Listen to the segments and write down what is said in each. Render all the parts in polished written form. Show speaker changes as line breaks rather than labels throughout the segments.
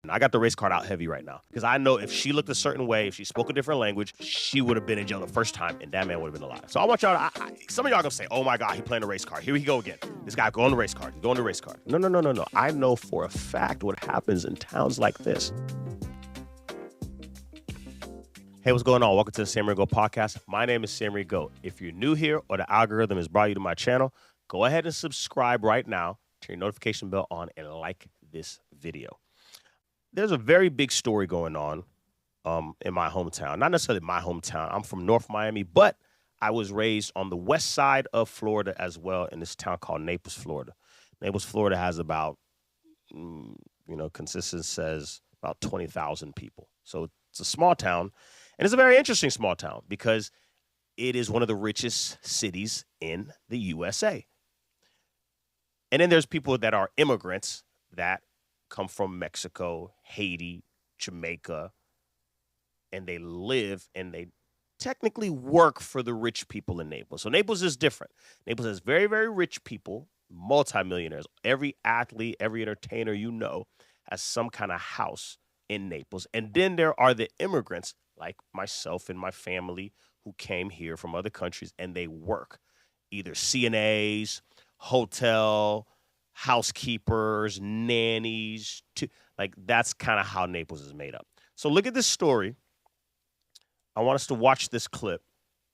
And I got the race card out heavy right now because I know if she looked a certain way, if she spoke a different language, she would have been in jail the first time and that man would have been alive. So I want y'all to, some of y'all gonna say, oh my God, he playing the race card. Here we go again. This guy go on the race card. He's going to the race card. No. I know for a fact what happens in towns like this. Hey, what's going on? Welcome to the Sammy Go podcast. My name is Sammy Go. If you're new here or the algorithm has brought you to my channel, go ahead and subscribe right now, turn your notification bell on, and like this video. There's a very big story going on in my hometown. Not necessarily my hometown. I'm from North Miami, but I was raised on the west side of Florida as well in this town called Naples, Florida. Naples, Florida has about, consensus says about 20,000 people. So it's a small town, and it's a very interesting small town because it is one of the richest cities in the USA. And then there's people that are immigrants that come from Mexico, Haiti, Jamaica, and they live and they technically work for the rich people in Naples. So Naples is different. Naples has very, very rich people, multimillionaires. Every athlete, every entertainer you know has some kind of house in Naples. And then there are the immigrants like myself and my family who came here from other countries and they work either CNAs, hotel, housekeepers, nannies, that's kind of how Naples is made up. So look at this story. I want us to watch this clip,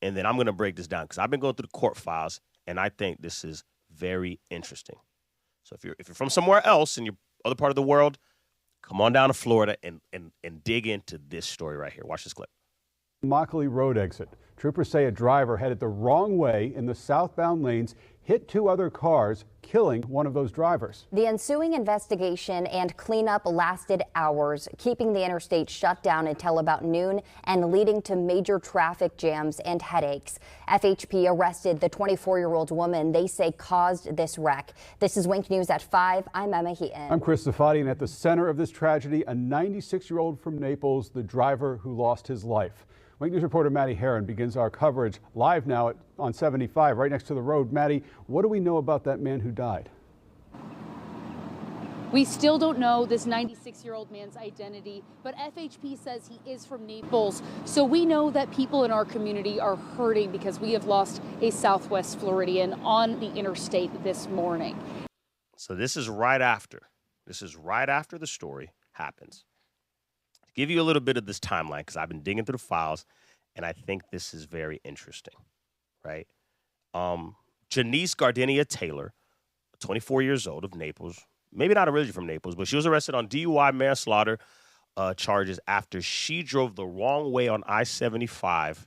and then I'm going to break this down because I've been going through the court files, and I think this is very interesting. So if you're from somewhere else in your other part of the world, come on down to Florida and dig into this story right here. Watch this clip.
Immokalee Road exit. Troopers say a driver headed the wrong way in the southbound lanes hit two other cars, killing one of those drivers.
The ensuing investigation and cleanup lasted hours, keeping the interstate shut down until about noon and leading to major traffic jams and headaches. FHP arrested the 24-year-old woman they say caused this wreck. This is Wink News at 5. I'm Emma Heaton.
I'm Chris Safadi, and at the center of this tragedy, a 96-year-old from Naples, the driver who lost his life. Wink News reporter Maddie Herron begins our coverage live now on 75, right next to the road. Maddie, what do we know about that man who died?
We still don't know this 96-year-old man's identity, but FHP says he is from Naples. So we know that people in our community are hurting because we have lost a Southwest Floridian on the interstate this morning.
So this is right after the story happens. Give you a little bit of this timeline because I've been digging through the files and I think this is very interesting, right? Genise Taylor, 24 years old of Naples, maybe not originally from Naples, but she was arrested on DUI manslaughter charges after she drove the wrong way on I-75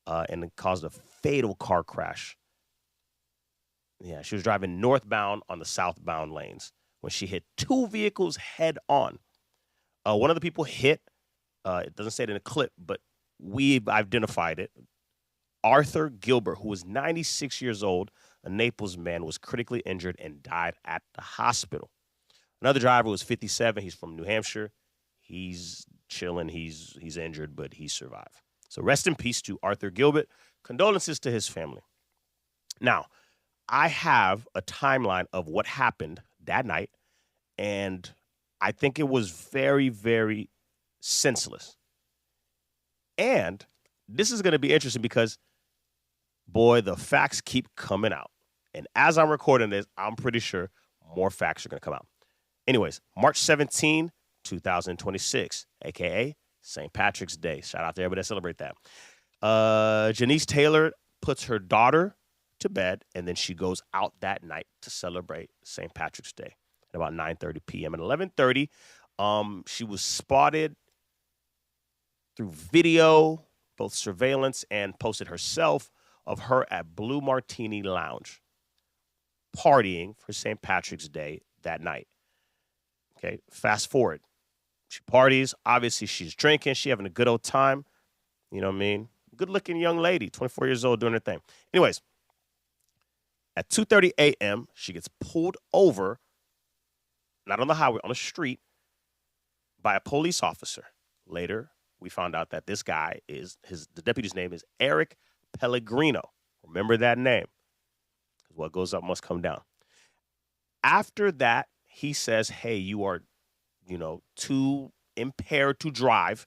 and it caused a fatal car crash. Yeah, she was driving northbound on the southbound lanes when she hit two vehicles head on. One of the people hit, it doesn't say it in a clip, but we've identified it. Arthur Gilbert, who was 96 years old, a Naples man, was critically injured and died at the hospital. Another driver was 57. He's from New Hampshire. He's chilling. He's injured, but he survived. So rest in peace to Arthur Gilbert. Condolences to his family. Now, I have a timeline of what happened that night, and I think it was very, very senseless. And this is going to be interesting because, boy, the facts keep coming out. And as I'm recording this, I'm pretty sure more facts are going to come out. Anyways, March 17, 2026, a.k.a. St. Patrick's Day. Shout out to everybody that celebrate that. Genise Taylor puts her daughter to bed, and then she goes out that night to celebrate St. Patrick's Day. About 9:30 p.m. At 11:30, she was spotted through video, both surveillance and posted herself of her at Blue Martini Lounge, partying for St. Patrick's Day that night. Okay, fast forward. She parties. Obviously, she's drinking. She's having a good old time. You know what I mean? Good-looking young lady, 24 years old, doing her thing. Anyways, at 2:30 a.m., she gets pulled over, not on the highway, on the street, by a police officer. Later, we found out that this guy the deputy's name is Eric Pellegrino. Remember that name, because what goes up must come down. After that, he says, hey, you are too impaired to drive.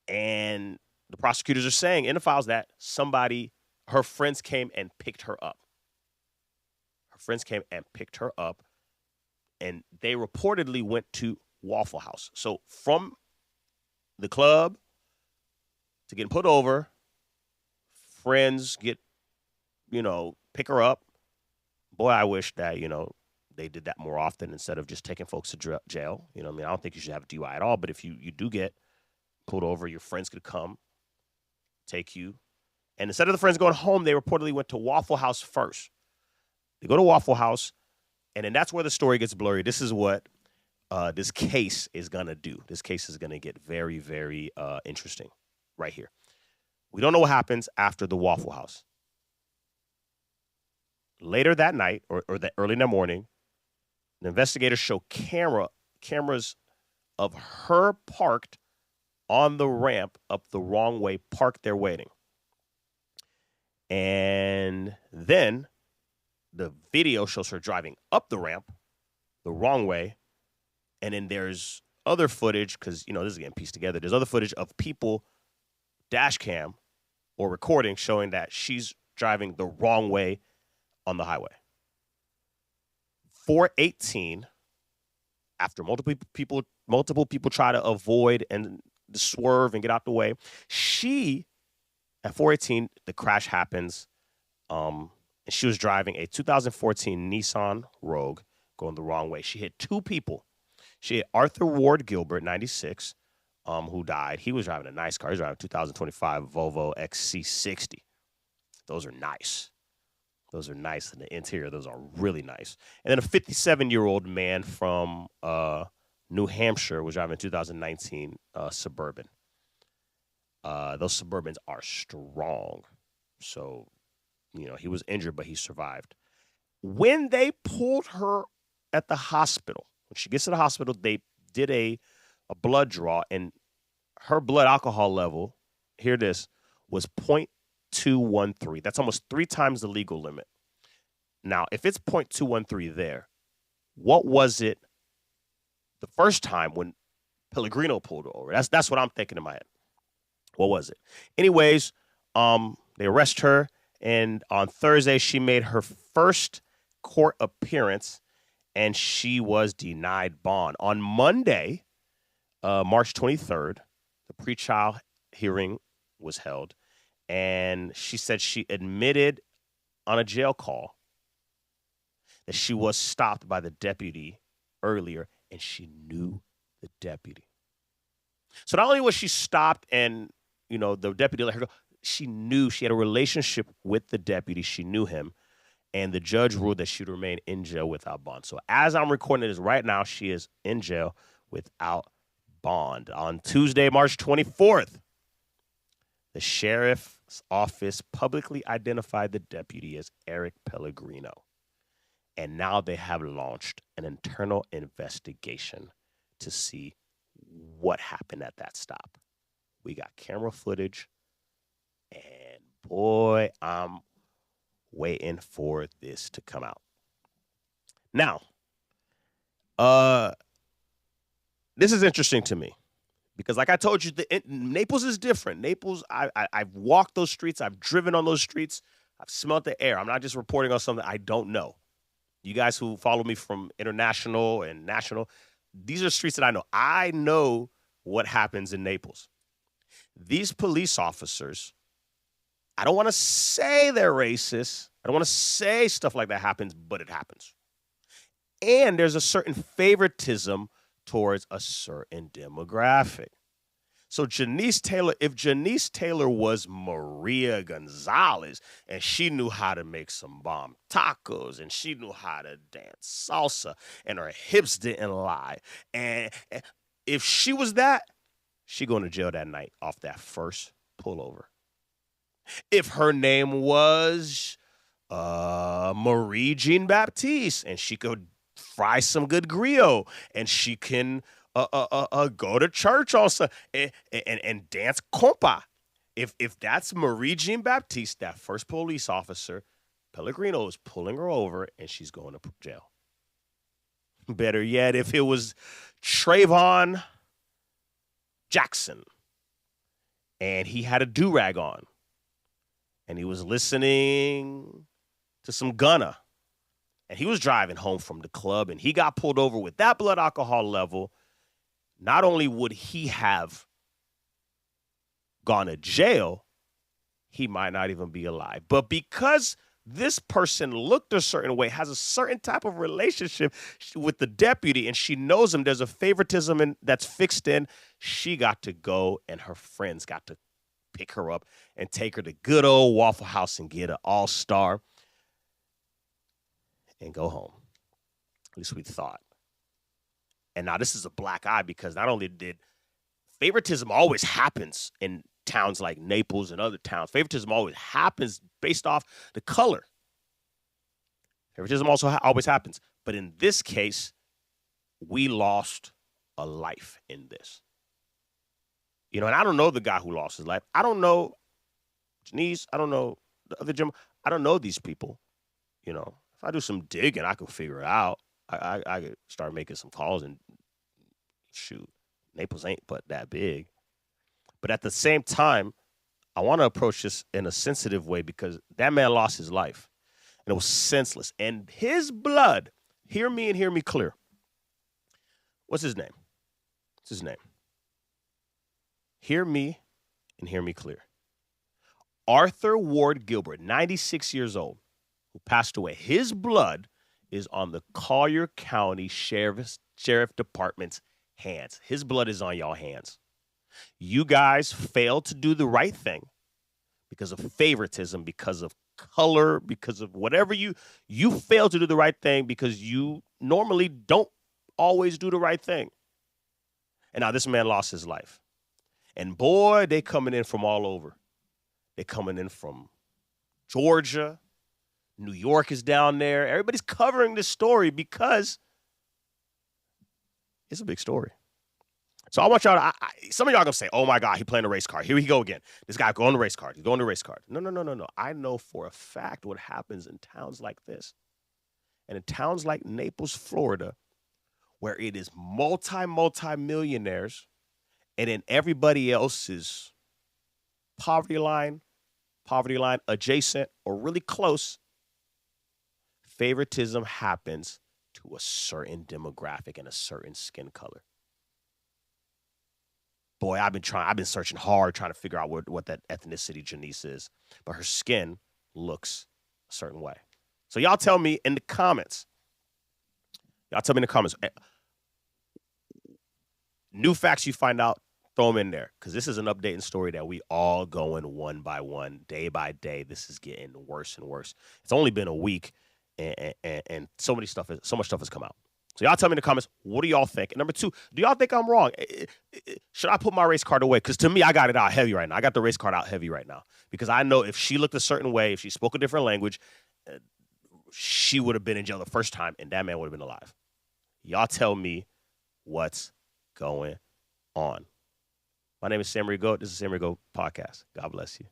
And the prosecutors are saying in the files that her friends came and picked her up. Her friends came and picked her up, and they reportedly went to Waffle House. So from the club to getting put over, friends get, pick her up. Boy, I wish that, they did that more often instead of just taking folks to jail. I don't think you should have a DUI at all, but if you do get pulled over, your friends could come, take you. And instead of the friends going home, they reportedly went to Waffle House first. They go to Waffle House, and then that's where the story gets blurry. This is what this case is going to do. This case is going to get very, very interesting right here. We don't know what happens after the Waffle House. Later that night, or early in the morning, the investigators show cameras of her parked on the ramp up the wrong way, parked there waiting. And then the video shows her driving up the ramp the wrong way. And then there's other footage, because, this is getting pieced together. There's other footage of people, dash cam or recording, showing that she's driving the wrong way on the highway. 4:18, after multiple people try to avoid and swerve and get out the way, at 4:18, the crash happens. And she was driving a 2014 Nissan Rogue going the wrong way. She hit two people. She hit Arthur Gilbert, 96, who died. He was driving a nice car. He was driving a 2025 Volvo XC60. Those are nice. Those are nice. In the interior, those are really nice. And then a 57-year-old man from New Hampshire was driving a 2019 Suburban. Those Suburbans are strong. So, he was injured, but he survived. When they pulled her at the hospital, when she gets to the hospital, they did a blood draw, and her blood alcohol level, hear this, was 0.213. That's almost 3 times the legal limit. Now, if it's 0.213 there, what was it the first time when Pellegrino pulled her over? That's what I'm thinking in my head. What was it? Anyways, they arrest her, and on Thursday, she made her first court appearance, and she was denied bond. On Monday, March 23rd, the pretrial hearing was held, and she said she admitted on a jail call that she was stopped by the deputy earlier, and she knew the deputy. So not only was she stopped and, the deputy let her go, she knew she had a relationship with the deputy. She knew him, and the judge ruled that she would remain in jail without bond. So as I'm recording this right now, she is in jail without bond. On Tuesday, March 24th, the sheriff's office publicly identified the deputy as Eric Pellegrino. And now they have launched an internal investigation to see what happened at that stop. We got camera footage, and boy, I'm waiting for this to come out. Now, this is interesting to me because, like I told you, Naples is different. Naples, I've walked those streets. I've driven on those streets. I've smelled the air. I'm not just reporting on something I don't know. You guys who follow me from international and national, these are streets that I know. I know what happens in Naples. These police officers, I don't want to say they're racist. I don't want to say stuff like that happens, but it happens. And there's a certain favoritism towards a certain demographic. So Genise Taylor, if Genise Taylor was Maria Gonzalez and she knew how to make some bomb tacos and she knew how to dance salsa and her hips didn't lie, and if she was that, she going to jail that night off that first pullover. If her name was Marie Jean Baptiste and she could fry some good griot and she can go to church also and dance compa. If that's Marie Jean Baptiste, that first police officer, Pellegrino is pulling her over and she's going to jail. Better yet, if it was Trayvon Jackson and he had a do-rag on and he was listening to some Gunna and he was driving home from the club and he got pulled over with that blood alcohol level, not only would he have gone to jail, he might not even be alive. But because this person looked a certain way, has a certain type of relationship with the deputy, and she knows him, there's a favoritism that's fixed in, she got to go and her friends got to pick her up and take her to good old Waffle House and get an all-star and go home. At least we thought. And now this is a black eye because not only did favoritism always happens in towns like Naples and other towns. Favoritism always happens based off the color. Favoritism also always happens. But in this case, we lost a life in this. You know, and I don't know the guy who lost his life. I don't know Genise. I don't know the other gentleman. I don't know these people. You know, if I do some digging, I can figure it out. I could start making some calls and shoot. Naples ain't but that big. But at the same time, I want to approach this in a sensitive way because that man lost his life. And it was senseless. And his blood, hear me and hear me clear. What's his name? What's his name? Hear me and hear me clear. Arthur Ward Gilbert, 96 years old, who passed away. His blood is on the Collier County Sheriff Department's hands. His blood is on y'all hands. You guys failed to do the right thing because of favoritism, because of color, because of whatever you failed to do the right thing because you normally don't always do the right thing. And now this man lost his life. And boy, they coming in from all over. They're coming in from Georgia. New York is down there. Everybody's covering this story because it's a big story. So I want y'all to, some of y'all going to say, oh, my God, he playing a race card. Here we go again. This guy going to race card. He's going to race card. No. I know for a fact what happens in towns like this. And in towns like Naples, Florida, where it is multi-millionaires, and then everybody else is poverty line adjacent, or really close, favoritism happens to a certain demographic and a certain skin color. Boy, I've been searching hard trying to figure out what that ethnicity Genise is. But her skin looks a certain way. So y'all tell me in the comments. New facts you find out, throw them in there. Because this is an updating story that we all going one by one, day by day. This is getting worse and worse. It's only been a week, and so much stuff has come out. So y'all tell me in the comments, what do y'all think? And number two, do y'all think I'm wrong? Should I put my race card away? Because to me, I got it out heavy right now. I got the race card out heavy right now. Because I know if she looked a certain way, if she spoke a different language, she would have been in jail the first time, and that man would have been alive. Y'all tell me what's going on. My name is Sammy Go. This is Sammy Go Podcast. God bless you.